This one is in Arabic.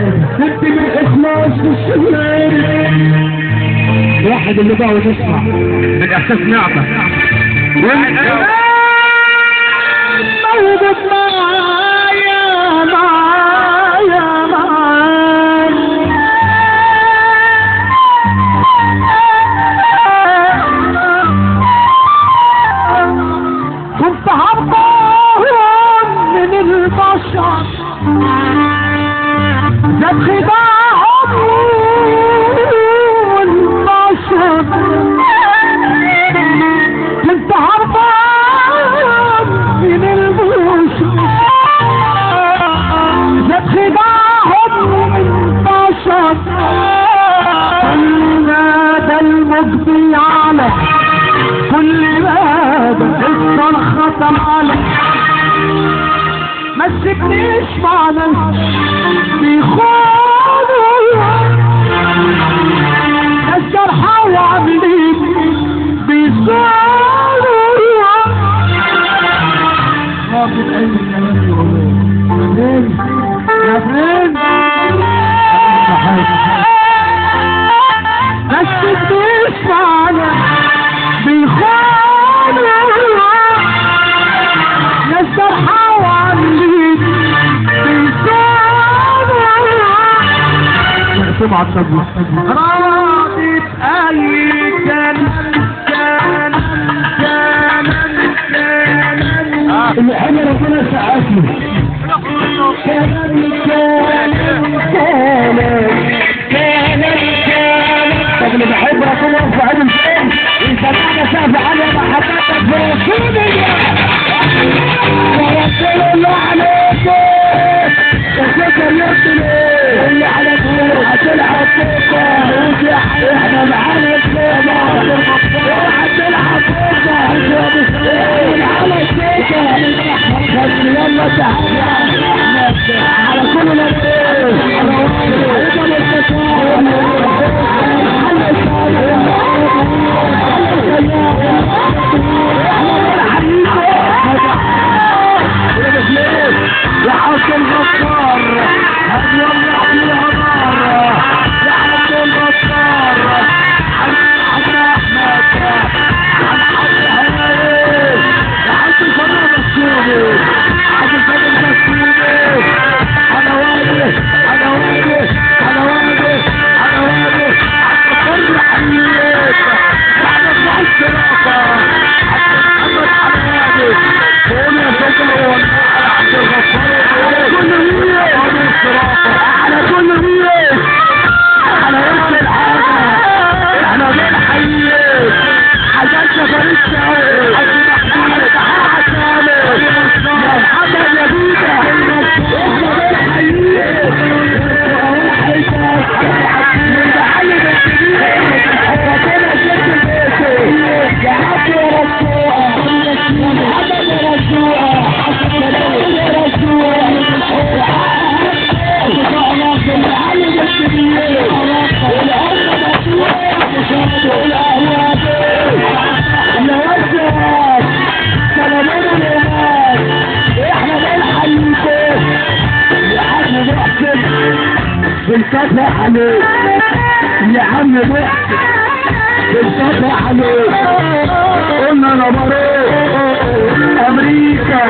انت بالاخلاص والسلام واحد اللي بقى وتسمع بالاحساس نعمه موجود معايا كنت هربان من البشر زاد خداعهم والبشر كنت هربان من البشر زاد خداعهم والبشر قلنا ده المقضي على كل باب الصرخة على ما تسيبنيش مع ناس بيخونوا ناس جرحى وعاملين بيصونوا رافض اي كلام يقولوه يا فين ما تسيبنيش مع ناس بيخونوا ناس جرحى وعاملين سمع الصدمة راضي بأي كان اللي حاجة ربنا سعاتنا كان طب اللي بحب ربنا في عيد الفين يسمعنا سقف عالية محبتك في رسول الله ورسول الله عليكم الشكر يرسل اللي على طول هتلعب فوقه احنا معانا السيدة هتلعب فوقه على السيدة يلا تعالى على كل نبيه على يا حسن الغفار هتولع فيها نار يا حسن الغفار حنا احمد يا حسن فرد السوري حسن فرد السوري انا واقف فرح حييت احنا في الصراطه حتى محمد حمادي قول يا شكر هو عبد الغفار على كل مية على وش الحاجة احنا بنحييك حاجاتنا فريق شعور حاجة محمود حاجة كامل يا محمد يا بيتا احنا بنحييك من محل الكبير ربنا جد بيتي يا عبد يا رسوله محمد يا رسوله يا رسوله بالفتح عليك يا عم بحث بالفتح عليك قلنا انا بروح امريكا